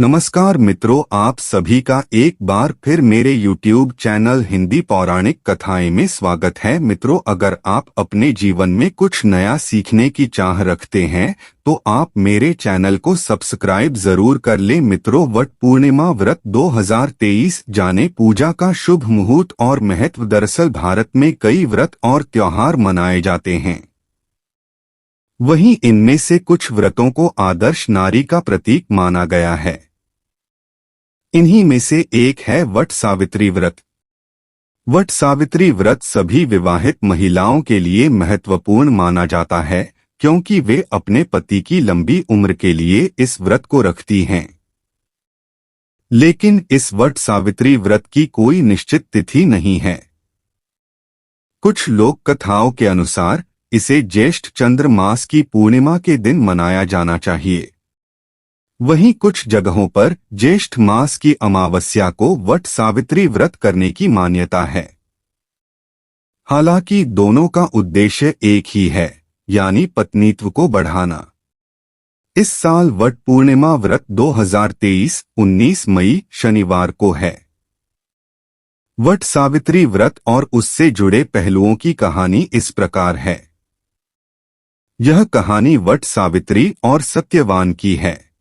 नमस्कार मित्रों, आप सभी का एक बार फिर मेरे YouTube चैनल हिंदी पौराणिक कथाएं में स्वागत है। मित्रों, अगर आप अपने जीवन में कुछ नया सीखने की चाह रखते हैं तो आप मेरे चैनल को सब्सक्राइब जरूर कर लें। मित्रों, वट पूर्णिमा व्रत 2023 जाने पूजा का शुभ मुहूर्त और महत्व। दरअसल भारत में कई व्रत और त्योहार मनाए जाते हैं, वहीं इनमें से कुछ व्रतों को आदर्श नारी का प्रतीक माना गया है। इन्हीं में से एक है वट सावित्री व्रत। वट सावित्री व्रत सभी विवाहित महिलाओं के लिए महत्वपूर्ण माना जाता है, क्योंकि वे अपने पति की लंबी उम्र के लिए इस व्रत को रखती हैं। लेकिन इस वट सावित्री व्रत की कोई निश्चित तिथि नहीं है। कुछ लोक कथाओं के अनुसार इसे ज्येष्ठ चंद्र मास की पूर्णिमा के दिन मनाया जाना चाहिए। वहीं कुछ जगहों पर ज्येष्ठ मास की अमावस्या को वट सावित्री व्रत करने की मान्यता है। हालांकि दोनों का उद्देश्य एक ही है, यानी पत्नीत्व को बढ़ाना। इस साल वट पूर्णिमा व्रत 2023 19 मई शनिवार को है। वट सावित्री व्रत और उससे जुड़े पहलुओं की कहानी इस प्रकार है। यह कहानी वट सावित्री और सत्यवान की है।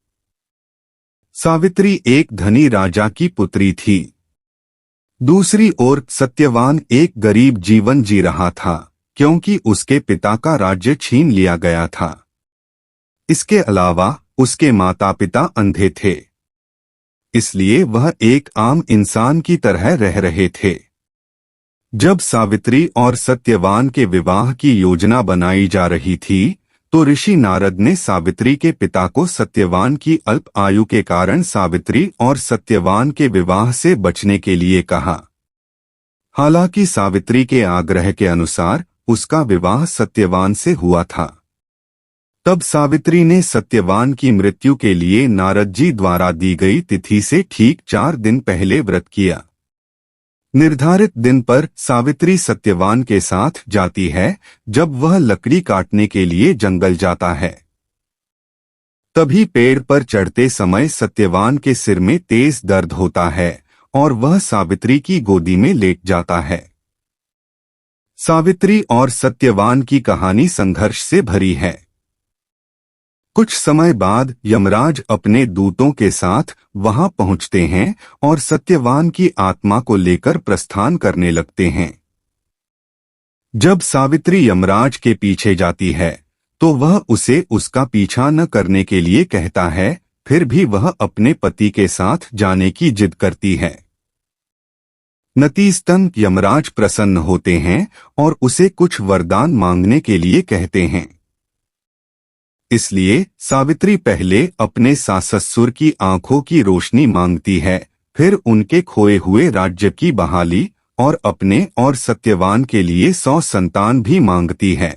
सावित्री एक धनी राजा की पुत्री थी। दूसरी ओर सत्यवान एक गरीब जीवन जी रहा था, क्योंकि उसके पिता का राज्य छीन लिया गया था। इसके अलावा उसके माता पिता अंधे थे, इसलिए वह एक आम इंसान की तरह रह रहे थे। जब सावित्री और सत्यवान के विवाह की योजना बनाई जा रही थी तो ऋषि नारद ने सावित्री के पिता को सत्यवान की अल्प आयु के कारण सावित्री और सत्यवान के विवाह से बचने के लिए कहा। हालांकि सावित्री के आग्रह के अनुसार उसका विवाह सत्यवान से हुआ था। तब सावित्री ने सत्यवान की मृत्यु के लिए नारद जी द्वारा दी गई तिथि से ठीक 4 दिन पहले व्रत किया। निर्धारित दिन पर सावित्री सत्यवान के साथ जाती है जब वह लकड़ी काटने के लिए जंगल जाता है। तभी पेड़ पर चढ़ते समय सत्यवान के सिर में तेज दर्द होता है और वह सावित्री की गोदी में लेट जाता है। सावित्री और सत्यवान की कहानी संघर्ष से भरी है। कुछ समय बाद यमराज अपने दूतों के साथ वहां पहुंचते हैं और सत्यवान की आत्मा को लेकर प्रस्थान करने लगते हैं। जब सावित्री यमराज के पीछे जाती है तो वह उसे उसका पीछा न करने के लिए कहता है, फिर भी वह अपने पति के साथ जाने की जिद करती है। नतीजतन यमराज प्रसन्न होते हैं और उसे कुछ वरदान मांगने के लिए कहते हैं। इसलिए सावित्री पहले अपने सास-ससुर की आंखों की रोशनी मांगती है, फिर उनके खोए हुए राज्य की बहाली और अपने और सत्यवान के लिए 100 संतान भी मांगती है।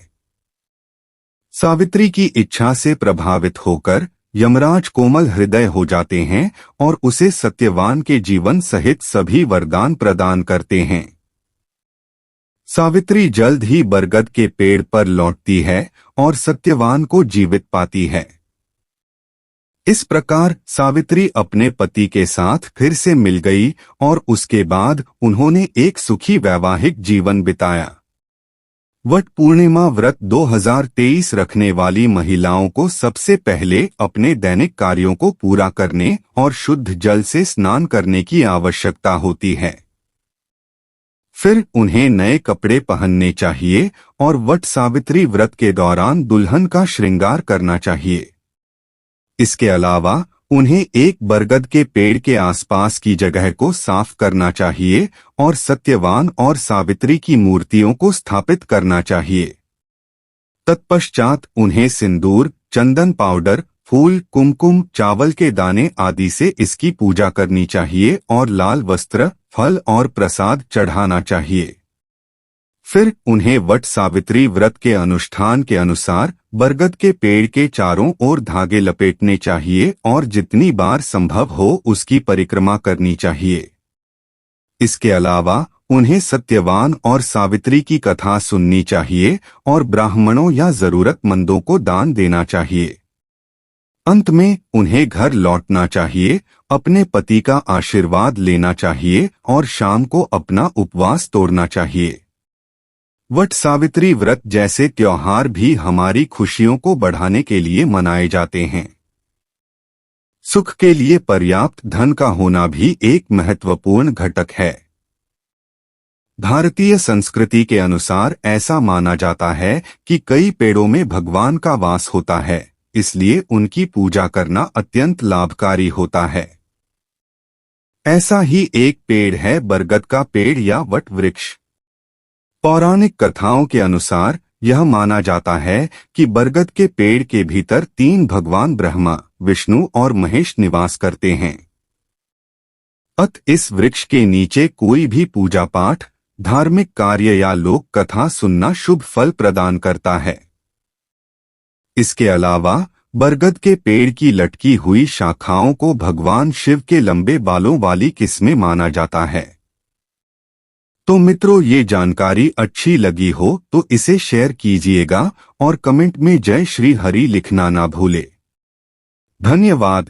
सावित्री की इच्छा से प्रभावित होकर यमराज कोमल हृदय हो जाते हैं और उसे सत्यवान के जीवन सहित सभी वरदान प्रदान करते हैं। सावित्री जल्द ही बरगद के पेड़ पर लौटती है और सत्यवान को जीवित पाती है। इस प्रकार सावित्री अपने पति के साथ फिर से मिल गई और उसके बाद उन्होंने एक सुखी वैवाहिक जीवन बिताया। वट पूर्णिमा व्रत 2023 रखने वाली महिलाओं को सबसे पहले अपने दैनिक कार्यों को पूरा करने और शुद्ध जल से स्नान करने की आवश्यकता होती है। फिर उन्हें नए कपड़े पहनने चाहिए और वट सावित्री व्रत के दौरान दुल्हन का श्रृंगार करना चाहिए। इसके अलावा उन्हें एक बरगद के पेड़ के आसपास की जगह को साफ करना चाहिए और सत्यवान और सावित्री की मूर्तियों को स्थापित करना चाहिए। तत्पश्चात उन्हें सिंदूर, चंदन पाउडर, फूल, कुमकुम, चावल के दाने आदि से इसकी पूजा करनी चाहिए और लाल वस्त्र, फल और प्रसाद चढ़ाना चाहिए। फिर उन्हें वट सावित्री व्रत के अनुष्ठान के अनुसार बरगद के पेड़ के चारों ओर धागे लपेटने चाहिए और जितनी बार संभव हो उसकी परिक्रमा करनी चाहिए। इसके अलावा उन्हें सत्यवान और सावित्री की कथा सुननी चाहिए और ब्राह्मणों या जरूरतमंदों को दान देना चाहिए। अंत में उन्हें घर लौटना चाहिए, अपने पति का आशीर्वाद लेना चाहिए और शाम को अपना उपवास तोड़ना चाहिए। वट सावित्री व्रत जैसे त्योहार भी हमारी खुशियों को बढ़ाने के लिए मनाए जाते हैं। सुख के लिए पर्याप्त धन का होना भी एक महत्वपूर्ण घटक है। भारतीय संस्कृति के अनुसार ऐसा माना जाता है कि कई पेड़ों में भगवान का वास होता है, इसलिए उनकी पूजा करना अत्यंत लाभकारी होता है। ऐसा ही एक पेड़ है बरगद का पेड़ या वट वृक्ष। पौराणिक कथाओं के अनुसार यह माना जाता है कि बरगद के पेड़ के भीतर 3 भगवान ब्रह्मा, विष्णु और महेश निवास करते हैं। इस वृक्ष के नीचे कोई भी पूजा पाठ, धार्मिक कार्य या लोक कथा सुनना शुभ फल प्रदान करता है। इसके अलावा बरगद के पेड़ की लटकी हुई शाखाओं को भगवान शिव के लंबे बालों वाली किस्में माना जाता है। तो मित्रों, ये जानकारी अच्छी लगी हो तो इसे शेयर कीजिएगा और कमेंट में जय श्री हरि लिखना ना भूले। धन्यवाद।